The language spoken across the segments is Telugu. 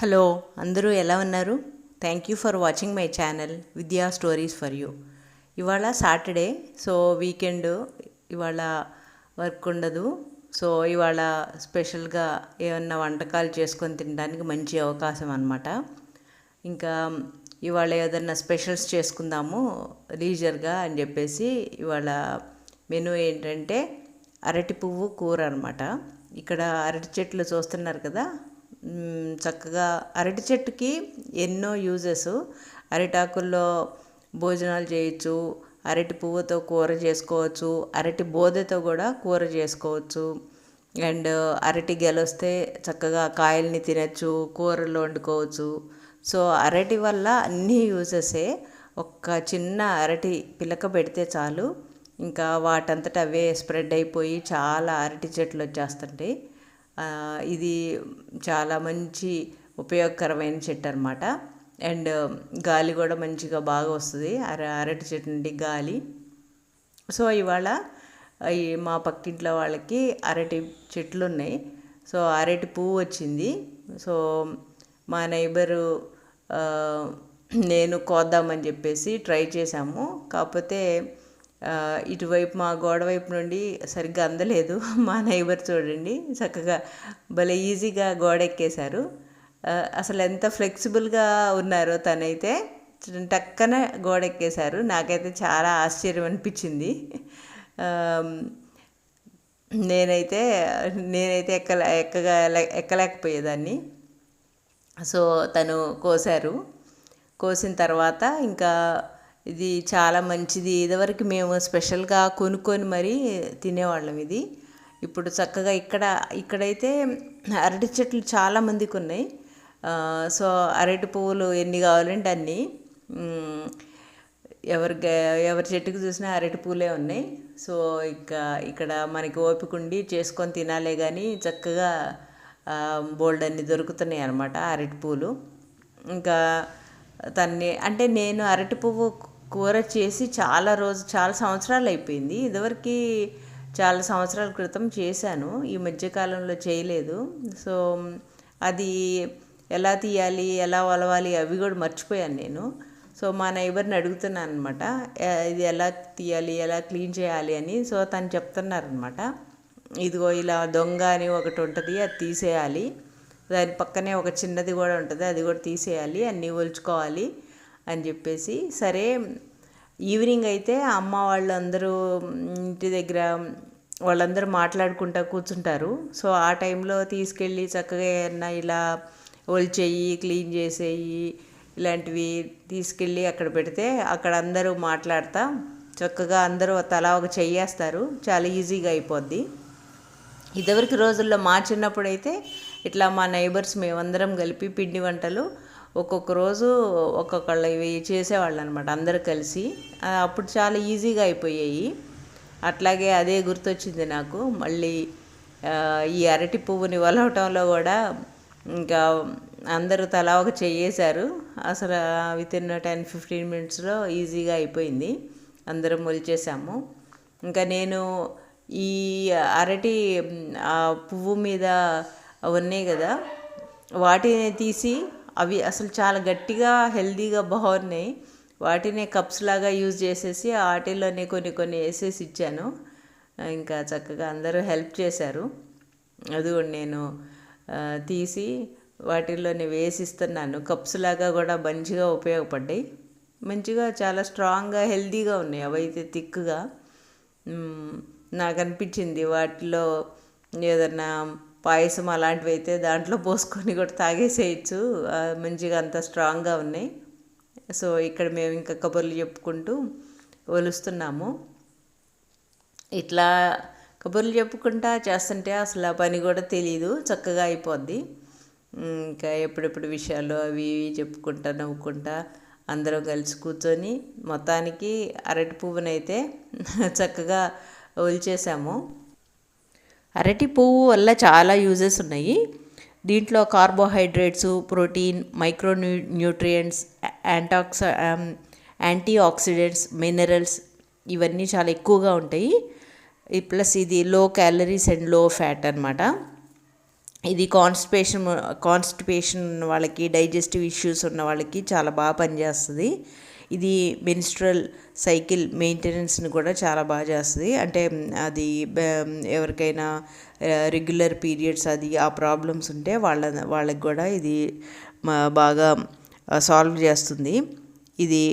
హలో, అందరూ ఎలా ఉన్నారు? Thank you for watching my channel విద్యా స్టోరీస్ ఫర్ యూ. ఇవాళ సాటర్డే, సో వీకెండ్. ఇవాళ వర్క్ ఉండదు. సో ఇవాళ స్పెషల్గా ఏమన్నా వంటకాలు చేసుకొని తినడానికి మంచి అవకాశం అన్నమాట. ఇంకా ఇవాళ ఏదన్నా స్పెషల్స్ చేసుకుందాము లీజర్గా అని చెప్పేసి ఇవాళ మెనూ ఏంటంటే అరటి పువ్వు కూర అనమాట. ఇక్కడ అరటి చెట్లు చూస్తున్నారు కదా. చక్కగా అరటి చెట్టుకి ఎన్నో యూజెస్. అరిటాకుల్లో భోజనాలు చేయొచ్చు, అరటి పువ్వుతో కూర చేసుకోవచ్చు, అరటి బోదెతో కూడా కూర చేసుకోవచ్చు. అండ్ అరటి గెలొస్తే చక్కగా కాయల్ని తినచ్చు, కూరలు వండుకోవచ్చు. సో అరటి వల్ల అన్నీ యూజెసే. ఒక్క చిన్న అరటి పిలక పెడితే చాలు, ఇంకా వాటంతట అవే స్ప్రెడ్ అయిపోయి చాలా అరటి చెట్లు వచ్చేస్తుంటాయి. ఇది చాలా మంచి ఉపయోగకరమైన చెట్టు అనమాట. అండ్ గాలి కూడా మంచిగా బాగా వస్తుంది అరటి చెట్టు నుండి గాలి. సో ఇవాళ ఈ మా పక్కింట్లో వాళ్ళకి అరటి చెట్లు ఉన్నాయి. సో అరటి పువ్వు వచ్చింది. సో మా నైబరు నేను కోద్దామని చెప్పేసి ట్రై చేశాము. కాకపోతే ఇటువైపు మా గోడ వైపు నుండి సరిగ్గా అందలేదు. మా నైబర్ చూడండి చక్కగా భలే ఈజీగా గోడ ఎక్కేశారు. అసలు ఎంత ఫ్లెక్సిబుల్గా ఉన్నారో తనైతే టక్కన గోడ ఎక్కేశారు. నాకైతే చాలా ఆశ్చర్యం అనిపించింది. నేనైతే ఎక్కలేకపోయేదాన్ని. సో తను కోసారు. కోసిన తర్వాత ఇంకా ఇది చాలా మంచిది. ఇదివరకు మేము స్పెషల్గా కొనుక్కొని మరీ తినేవాళ్ళం ఇది. ఇప్పుడు చక్కగా ఇక్కడైతే అరటి చెట్లు చాలామందికి ఉన్నాయి. సో అరటి పువ్వులు ఎన్ని కావాలంటే అన్నీ, ఎవరి చెట్టుకు చూసినా అరటి పువ్వులే ఉన్నాయి. సో ఇక్కడ మనకి ఓపిక ఉండి చేసుకొని తినాలే కానీ చక్కగా బోల్డ్ అన్ని దొరుకుతున్నాయి అన్నమాట అరటి పువ్వులు. ఇంకా అంటే నేను అరటి పువ్వు కూర చేసి చాలా సంవత్సరాలు అయిపోయింది. ఇదివరకు చాలా సంవత్సరాల క్రితం చేశాను, ఈ మధ్యకాలంలో చేయలేదు. సో అది ఎలా తీయాలి, ఎలా ఒలవాలి అవి కూడా మర్చిపోయాను నేను. సో మా నైబర్ని అడుగుతున్నాను అనమాట, ఇది ఎలా తీయాలి, ఎలా క్లీన్ చేయాలి అని. సో తను చెప్తున్నారనమాట, ఇదిగో ఇలా దొంగ అని ఒకటి ఉంటుంది, అది తీసేయాలి. దాని పక్కనే ఒక చిన్నది కూడా ఉంటుంది, అది కూడా తీసేయాలి, అన్నీ ఒలుచుకోవాలి అని చెప్పేసి. సరే ఈవినింగ్ అయితే అమ్మ వాళ్ళందరూ ఇంటి దగ్గర వాళ్ళందరూ మాట్లాడుకుంటూ కూర్చుంటారు. సో ఆ టైంలో తీసుకెళ్ళి చక్కగా ఏమన్నా ఇలా ఒలిచేయి, క్లీన్ చేసేయి, ఇలాంటివి తీసుకెళ్ళి అక్కడ పెడితే అక్కడ అందరూ మాట్లాడతా చక్కగా అందరూ తలా ఒక చెయ్యేస్తారు. చాలా ఈజీగా అయిపోద్ది. ఇదివరకు రోజుల్లో మా చిన్నప్పుడు అయితే ఇట్లా మా నైబర్స్ మేమందరం కలిపి పిండి వంటలు ఒక్కొక్క రోజు ఒక్కొక్కళ్ళు ఇవి చేసేవాళ్ళు అనమాట, అందరూ కలిసి. అప్పుడు చాలా ఈజీగా అయిపోయాయి. అట్లాగే అదే గుర్తొచ్చింది నాకు మళ్ళీ. ఈ అరటి పువ్వుని ఒలవటంలో కూడా ఇంకా అందరూ తలా ఒక చెయ్యేశారు. అసలు వితిన్ 10-15 మినిట్స్లో ఈజీగా అయిపోయింది, అందరం ఒలిచేసాము. ఇంకా నేను ఈ అరటి పువ్వు మీద ఉన్నాయి కదా, వాటిని తీసి అవి అసలు చాలా గట్టిగా హెల్దీగా బాగున్నాయి. వాటినే కప్స్ లాగా యూజ్ చేసేసి వాటిల్లోనే కొన్ని వేసేసి ఇచ్చాను. ఇంకా చక్కగా అందరూ హెల్ప్ చేశారు. అది కూడా నేను తీసి వాటిల్లోనే వేసిస్తున్నాను. కప్స్ లాగా కూడా మంచిగా ఉపయోగపడ్డాయి. మంచిగా చాలా స్ట్రాంగ్గా హెల్దీగా ఉన్నాయి. అవైతే థిక్గా నాకు అనిపించింది. వాటిలో ఏదన్నా పాయసం అలాంటివి అయితే దాంట్లో పోసుకొని కూడా తాగేసేయచ్చు, మంచిగా అంత స్ట్రాంగ్గా ఉన్నాయి. సో ఇక్కడ మేము ఇంకా కబుర్లు చెప్పుకుంటూ ఒలుస్తున్నాము. ఇట్లా కబుర్లు చెప్పుకుంటా చేస్తుంటే అసలు ఆ పని కూడా తెలీదు, చక్కగా అయిపోద్ది. ఇంకా ఎప్పుడెప్పుడు విషయాలు అవి ఇవి చెప్పుకుంటా నవ్వుకుంటా అందరం కలిసి కూర్చొని మొత్తానికి అరటి పువ్వునైతే చక్కగా ఒలిచేసాము. అరటి పువ్వు వల్ల చాలా యూజెస్ ఉన్నాయి. దీంట్లో carbohydrates, protein, micronutrients, antioxidants, minerals ఇవన్నీ చాలా ఎక్కువగా ఉంటాయి. ప్లస్ ఇది లో క్యాలరీస్ అండ్ లో ఫ్యాట్ అనమాట. ఇది కాన్స్టిపేషన్ ఉన్న వాళ్ళకి, డైజెస్టివ్ ఇష్యూస్ ఉన్న వాళ్ళకి చాలా బాగా పనిచేస్తుంది. ఇది మెన్స్ట్రల్ సైకిల్ మెయింటెనెన్స్ని కూడా చాలా బాగా చేస్తుంది. అంటే అది ఎవరికైనా రెగ్యులర్ పీరియడ్స్ అది ఆ ప్రాబ్లమ్స్ ఉంటే వాళ్ళకి కూడా ఇది బాగా సాల్వ్ చేస్తుంది. ఇది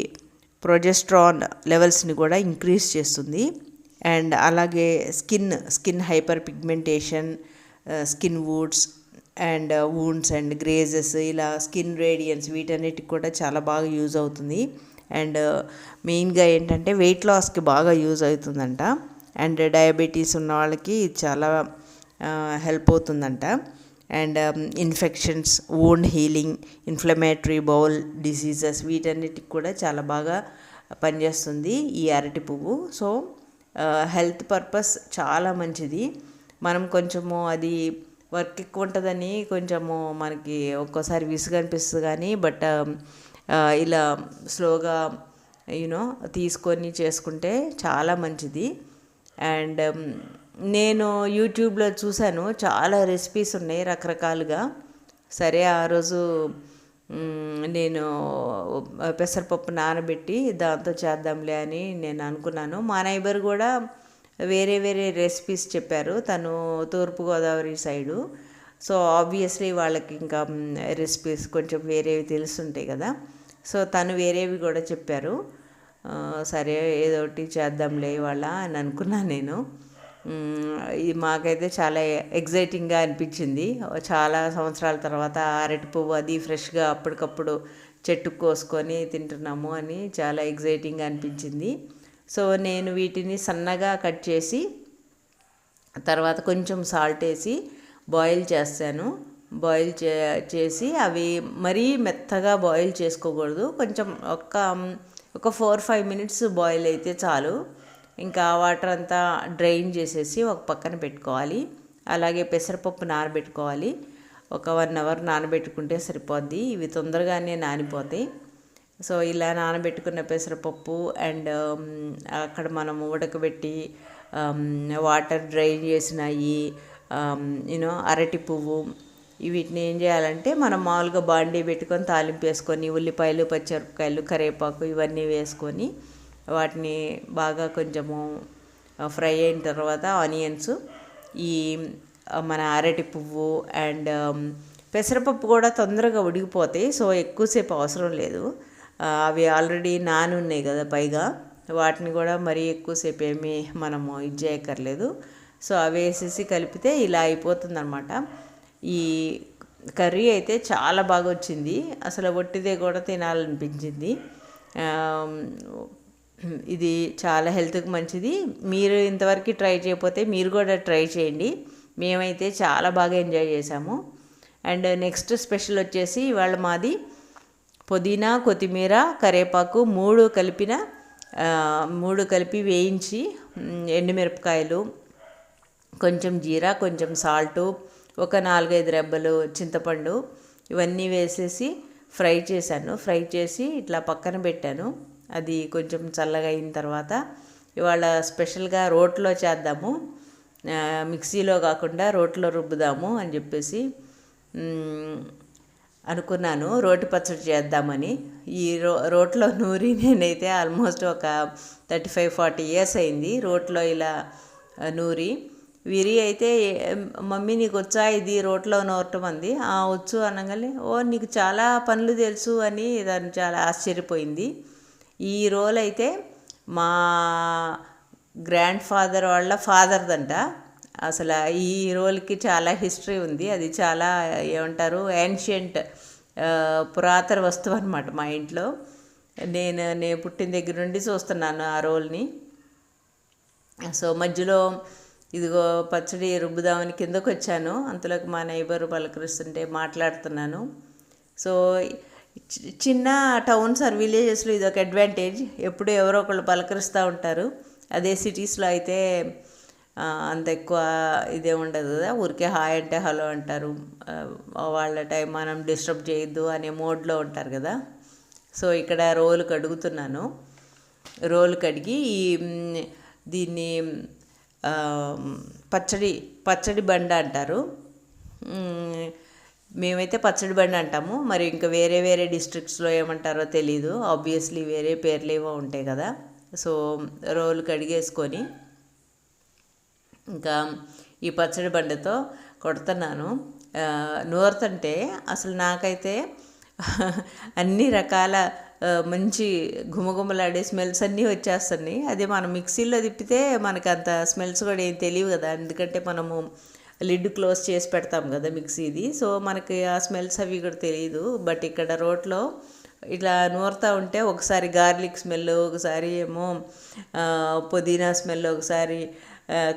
ప్రొజెస్ట్రాన్ లెవెల్స్ని కూడా ఇంక్రీజ్ చేస్తుంది. అండ్ అలాగే skin hyper pigmentation, skin wounds and గ్రేజెస్, ఇలా స్కిన్ రేడియన్స్, వీటన్నిటికి కూడా చాలా బాగా యూజ్ అవుతుంది. అండ్ మెయిన్గా ఏంటంటే వెయిట్ లాస్కి బాగా యూజ్ అవుతుందంట. అండ్ డయాబెటీస్ ఉన్న వాళ్ళకి చాలా హెల్ప్ అవుతుందంట. And infections, wound healing, inflammatory bowl diseases, వీటన్నిటికి కూడా చాలా బాగా పనిచేస్తుంది ఈ అరటి పువ్వు. సో హెల్త్ పర్పస్ చాలా మంచిది. మనం కొంచెము అది వర్క్ ఎక్కువ ఉంటుందని కొంచెము మనకి ఒక్కోసారి విసుగు అనిపిస్తుంది, కానీ బట్ ఇలా స్లోగా తీసుకొని చేసుకుంటే చాలా మంచిది. అండ్ నేను యూట్యూబ్లో చూశాను, చాలా రెసిపీస్ ఉన్నాయి రకరకాలుగా. సరే ఆ రోజు నేను పెసరపప్పు నానబెట్టి దాంతో చేద్దాంలే అని నేను అనుకున్నాను. మా నైబర్ కూడా వేరే వేరే రెసిపీస్ చెప్పారు. తను తూర్పుగోదావరి సైడు. సో ఆబ్వియస్లీ వాళ్ళకి ఇంకా రెసిపీస్ కొంచెం వేరేవి తెలుస్తుంటాయి కదా. సో తను వేరేవి కూడా చెప్పారు. సరే ఏదో ఒకటి చేద్దాంలే ఇవాళ అని అనుకున్నాను నేను. ఇది మాకైతే చాలా ఎగ్జైటింగ్గా అనిపించింది. చాలా సంవత్సరాల తర్వాత అరటి పువ్వు అది ఫ్రెష్గా అప్పటికప్పుడు చెట్టుకు కోసుకొని తింటున్నాము అని చాలా ఎగ్జైటింగ్గా అనిపించింది. సో నేను వీటిని సన్నగా కట్ చేసి తర్వాత కొంచెం సాల్ట్ వేసి బాయిల్ చేస్తాను. బాయిల్ చేసి అవి మరీ మెత్తగా బాయిల్ చేసుకోకూడదు. కొంచెం ఒక 4-5 మినిట్స్ బాయిల్ అయితే చాలు. ఇంకా వాటర్ అంతా డ్రైన్ చేసేసి ఒక పక్కన పెట్టుకోవాలి. అలాగే పెసరపప్పు నానబెట్టుకోవాలి. ఒక 1 అవర్ నానబెట్టుకుంటే సరిపోద్ది. ఇవి తొందరగానే నానిపోతాయి. సో ఇలా నానబెట్టుకున్న పెసరపప్పు అండ్ అక్కడ మనం ఉడకబెట్టి వాటర్ డ్రైన్ చేసినవి అరటి పువ్వు, వీటిని ఏం చేయాలంటే మనం మామూలుగా బాండీ పెట్టుకొని తాలింపు వేసుకొని ఉల్లిపాయలు, పచ్చిమిరపకాయలు, కరివేపాకు ఇవన్నీ వేసుకొని వాటిని బాగా కొంచెము ఫ్రై అయిన తర్వాత ఆనియన్స్, ఈ మన అరటి పువ్వు అండ్ పెసరపప్పు కూడా తొందరగా ఉడికిపోతాయి. సో ఎక్కువసేపు అవసరం లేదు. అవి ఆల్రెడీ నాని ఉన్నాయి కదా పైగా, వాటిని కూడా మరీ ఎక్కువసేపు ఏమీ మనము ఇది చేయక్కర్లేదు. సో అవి వేసేసి కలిపితే ఇలా అయిపోతుంది అనమాట. ఈ కర్రీ అయితే చాలా బాగా వచ్చింది. అసలు ఒట్టిదే కూడా తినాలనిపించింది. ఇది చాలా హెల్త్కి మంచిది. మీరు ఇంతవరకు ట్రై చేయకపోతే మీరు కూడా ట్రై చేయండి. మేమైతే చాలా బాగా ఎంజాయ్ చేసాము. అండ్ నెక్స్ట్ స్పెషల్ వచ్చేసి ఇవాళ మాది పుదీనా, కొత్తిమీర, కరివేపాకు మూడు కలిపి వేయించి, ఎండుమిరపకాయలు, కొంచెం జీరా, కొంచెం సాల్టు, ఒక 4-5 రెబ్బలు చింతపండు, ఇవన్నీ వేసేసి ఫ్రై చేశాను. ఫ్రై చేసి ఇట్లా పక్కన పెట్టాను. అది కొంచెం చల్లగా అయిన తర్వాత ఇవాళ స్పెషల్గా రోట్లో చేద్దాము, మిక్సీలో కాకుండా రోట్లో రుబ్బుదాము అని చెప్పేసి అనుకున్నాను. రోటి పచ్చడి చేద్దామని. ఈ రోట్లో నూరి నేనైతే ఆల్మోస్ట్ ఒక 35-40 ఇయర్స్ అయింది రోట్లో ఇలా నూరి. విరి అయితే మమ్మీ నీకు వచ్చా ఇది రోట్లో నూరటం అంది. వచ్చు అనగానే నీకు చాలా పనులు తెలుసు అని దాన్ని చాలా ఆశ్చర్యపోయింది. ఈ రోల్ అయితే మా గ్రాండ్ ఫాదర్ వాళ్ళ ఫాదర్దంట. అసలు ఈ రోల్కి చాలా హిస్టరీ ఉంది. అది చాలా ఏమంటారు ఏన్షియంట్ పురాతన వస్తువు అనమాట మా ఇంట్లో. నేను పుట్టిన దగ్గర నుండి చూస్తున్నాను ఆ రోల్ని. సో మధ్యలో ఇదిగో పచ్చడి రుబ్బుదామని కిందకు వచ్చాను. అంతలోకి మా నైబర్ పలకరిస్తుంటే మాట్లాడుతున్నాను. సో చిన్న టౌన్స్ ఆర్ విలేజెస్లో ఇది ఒక అడ్వాంటేజ్. ఎప్పుడు ఎవరో ఒకళ్ళు పలకరిస్తూ ఉంటారు. అదే సిటీస్లో అయితే అంత ఎక్కువ ఇదే ఉండదు కదా. ఊరికే హాయ్ అంటే హలో అంటారు. వాళ్ళ టైం మనం డిస్టర్బ్ చేయొద్దు అనే మోడ్లో ఉంటారు కదా. సో ఇక్కడ రోలు కడుగుతున్నాను. రోలు కడిగి దీన్ని పచ్చడి బండ అంటారు. మేమైతే పచ్చడి బండి అంటాము, మరి ఇంకా వేరే వేరే డిస్ట్రిక్ట్స్లో ఏమంటారో తెలీదు. ఆబ్వియస్లీ వేరే పేర్లు ఏవో ఉంటాయి కదా. సో రోలు కడిగేసుకొని ఇంకా ఈ పచ్చడి బండితో కొడుతున్నాను. నూరుతుంటే అసలు నాకైతే అన్ని రకాల మంచి ఘుమఘుమలాడే స్మెల్స్ అన్నీ వచ్చేస్తున్నాయి. అదే మనం మిక్సీలో తిప్పితే మనకు అంత స్మెల్స్ కూడా ఏం తెలియవు కదా, ఎందుకంటే మనము లిడ్ క్లోజ్ చేసి పెడతాం కదా మిక్సీది. సో మనకి ఆ స్మెల్స్ అవి కూడా తెలియదు. బట్ ఇక్కడ రోట్లో ఇట్లా నూరుతూ ఉంటే ఒకసారి గార్లిక్ స్మెల్, ఒకసారి ఏమో పుదీనా స్మెల్, ఒకసారి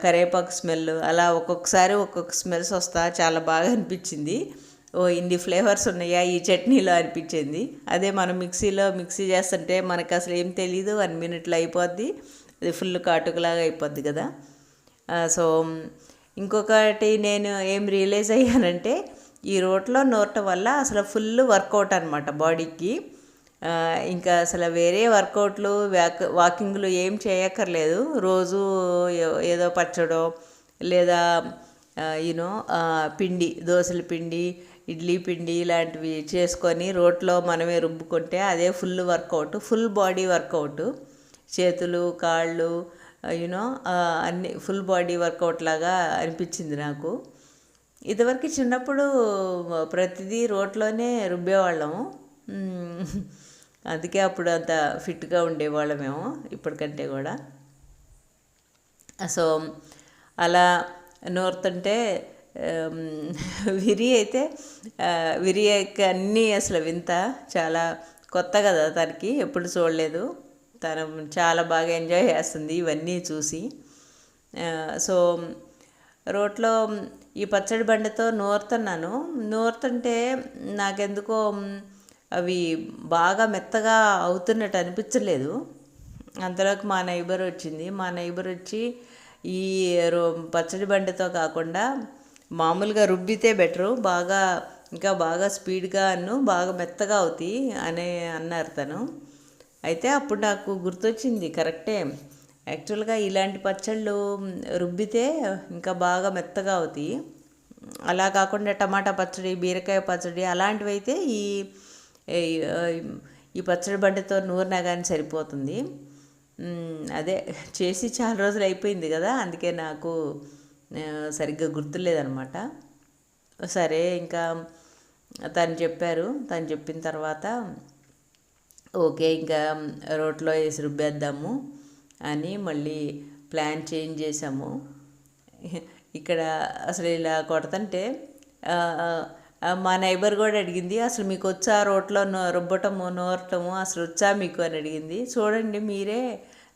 కరివేపాకు స్మెల్, అలా ఒక్కొక్కసారి ఒక్కొక్క స్మెల్స్ వస్తా చాలా బాగా అనిపించింది. ఓ ఇన్ని ఫ్లేవర్స్ ఉన్నాయా ఈ చట్నీలో అనిపించింది. అదే మనం మిక్సీ చేస్తుంటే మనకు అసలు ఏం తెలీదు, 1 minute అయిపోద్ది, అది ఫుల్ కాటుకలాగా అయిపోద్ది కదా. సో ఇంకొకటి నేను ఏం రియలైజ్ అయ్యానంటే, ఈ రోట్లో నూరటం వల్ల అసలు ఫుల్ వర్కౌట్ అనమాట బాడీకి. ఇంకా అసలు వేరే వర్కౌట్లు వాకింగ్లు ఏం చేయక్కర్లేదు. రోజు ఏదో పచ్చడో లేదా యూనో పిండి, దోశల పిండి, ఇడ్లీ పిండి ఇలాంటివి చేసుకొని రోట్లో మనమే రుబ్బుకుంటే అదే full workout, full body workout. చేతులు, కాళ్ళు, యూనో అన్ని ఫుల్ బాడీ వర్కౌట్ లాగా అనిపించింది నాకు. ఇదివరకు చిన్నప్పుడు ప్రతిదీ రోట్లోనే రుబ్బేవాళ్ళము, అందుకే అప్పుడు అంత ఫిట్గా ఉండేవాళ్ళమేమో ఇప్పటికంటే కూడా. సో అలా నూరుతుంటే విరి అయితే అన్నీ అసలు వింత, చాలా కొత్త కదా తనకి, ఎప్పుడు చూడలేదు. తను చాలా బాగా ఎంజాయ్ చేస్తుంది ఇవన్నీ చూసి. సో రోట్లో ఈ పచ్చడి బండితో నూరుతుంటే నాకెందుకో అవి బాగా మెత్తగా అవుతున్నట్టు అనిపించలేదు. అంతలోకి మా నైబర్ వచ్చి ఈ పచ్చడి బండితో కాకుండా మామూలుగా రుబ్బితే బెటరు, ఇంకా బాగా స్పీడ్గా బాగా మెత్తగా అవుతాయి అని అన్నారు తను. అయితే అప్పుడు నాకు గుర్తొచ్చింది, కరెక్టే, యాక్చువల్గా ఇలాంటి పచ్చళ్ళు రుబ్బితే ఇంకా బాగా మెత్తగా అవుతాయి. అలా కాకుండా టమాటా పచ్చడి, బీరకాయ పచ్చడి అలాంటివి అయితే ఈ పచ్చడి బండితో నూరినా కానీ సరిపోతుంది. అదే చేసి చాలా రోజులు అయిపోయింది కదా, అందుకే నాకు సరిగ్గా గుర్తులేదనమాట. సరే ఇంకా తను చెప్పిన తర్వాత ఓకే ఇంకా రోట్లో వేసి రుబ్బేద్దాము అని మళ్ళీ ప్లాన్ చేంజ్ చేసాము. ఇక్కడ అసలు ఇలా కొడుతుంటే మా నైబర్ కూడా అడిగింది, అసలు మీకు వచ్చా రోట్లో నూరటము అసలు వచ్చా మీకు అని అడిగింది. చూడండి మీరే,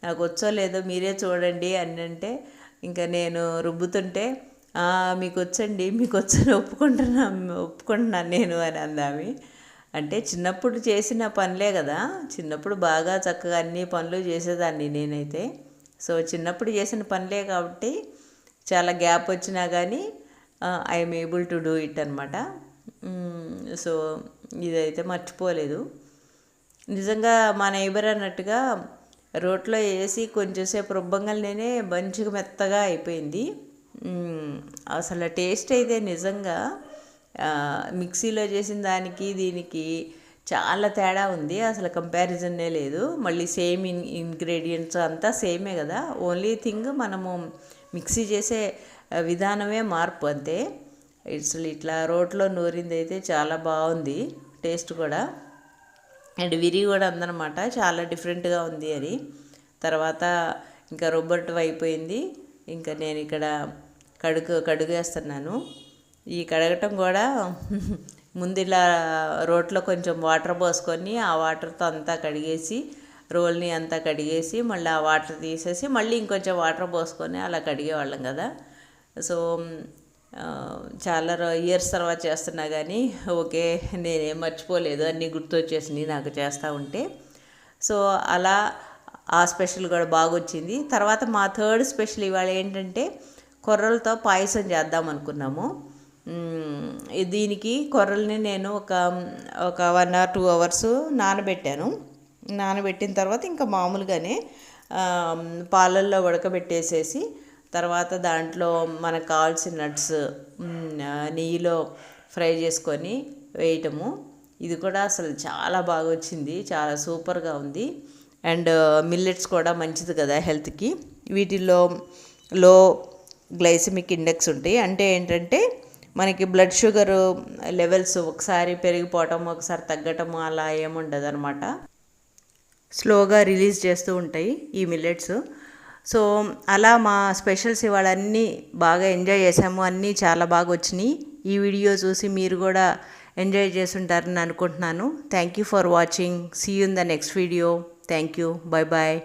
నాకు వచ్చో లేదో మీరే చూడండి అని అంటే, ఇంకా నేను రుబ్బుతుంటే మీకు వచ్చండి, మీకు వచ్చని ఒప్పుకుంటున్నాను నేను అని అందామి. అంటే చిన్నప్పుడు చేసిన పనులే కదా, చిన్నప్పుడు బాగా చక్కగా అన్ని పనులు చేసేదాన్ని నేనైతే. సో చిన్నప్పుడు చేసిన పనులే కాబట్టి చాలా గ్యాప్ వచ్చినా కానీ I'm able to do it అనమాట. సో ఇదైతే మర్చిపోలేదు. నిజంగా మా నైబర్ అన్నట్టుగా రోట్లో వేసి కొంచెంసేపు రుబ్బంగానే మంచిగా మెత్తగా అయిపోయింది. అసలు టేస్ట్ అయితే నిజంగా మిక్సీలో చేసిన దానికి దీనికి చాలా తేడా ఉంది, అసలు కంపారిజన్నే లేదు. మళ్ళీ సేమ్ ఇంగ్రీడియంట్స్ అంతా సేమే కదా, ఓన్లీ థింగ్ మనము మిక్సీ చేసే విధానమే మార్పు అంతే. అసలు ఇట్లా రోట్లో నూరింది అయితే చాలా బాగుంది టేస్ట్ కూడా, అండ్ విరి కూడా ఉందన్నమాట, చాలా డిఫరెంట్గా ఉంది అని. తర్వాత ఇంకా రుబ్బటం అయిపోయింది, ఇంకా నేను ఇక్కడ కడుగేస్తున్నాను. ఈ కడగటం కూడా ముందు ఇలా రోట్లో కొంచెం వాటర్ పోసుకొని ఆ వాటర్తో అంతా కడిగేసి, రోల్ని అంతా కడిగేసి మళ్ళీ ఆ వాటర్ తీసేసి మళ్ళీ ఇంకొంచెం వాటర్ పోసుకొని అలా కడిగేవాళ్ళం కదా. సో చాలా ఇయర్స్ తర్వాత చేస్తున్నా కానీ ఓకే, నేనేం మర్చిపోలేదు, అన్నీ గుర్తొచ్చేసినాయి నాకు చేస్తూ ఉంటే. సో అలా ఆ స్పెషల్ కూడా బాగా వచ్చింది. తర్వాత మా థర్డ్ స్పెషల్ ఇవాళ ఏంటంటే కొర్రలతో పాయసం చేద్దాం అనుకున్నాము. దీనికి కొర్రల్ని నేను ఒక 1 or 2 hours నానబెట్టిన తర్వాత ఇంకా మామూలుగానే పాలల్లో ఉడకబెట్టేసేసి తర్వాత దాంట్లో మనకు కావాల్సిన నట్స్ నెయ్యిలో ఫ్రై చేసుకొని వేయటము. ఇది కూడా అసలు చాలా బాగా వచ్చింది, చాలా సూపర్గా ఉంది. అండ్ మిల్లెట్స్ కూడా మంచిది కదా హెల్త్కి. వీటిల్లో లో గ్లైసెమిక్ ఇండెక్స్ ఉంటాయి. అంటే ఏంటంటే మనకి బ్లడ్ షుగర్ లెవెల్స్ ఒకసారి పెరిగిపోవటం ఒకసారి తగ్గటము అలా ఏముండదు అనమాట. స్లోగా రిలీజ్ చేస్తూ ఉంటాయి ఈ మిల్లెట్స్. సో అలా మా స్పెషల్స్ ఇవాళ అన్నీ బాగా ఎంజాయ్ చేసాము, అన్నీ చాలా బాగా వచ్చినాయి. ఈ వీడియో చూసి మీరు కూడా ఎంజాయ్ చేస్తుంటారని అనుకుంటున్నాను. Thank you for watching. See you in the next video. Thank you. Bye bye.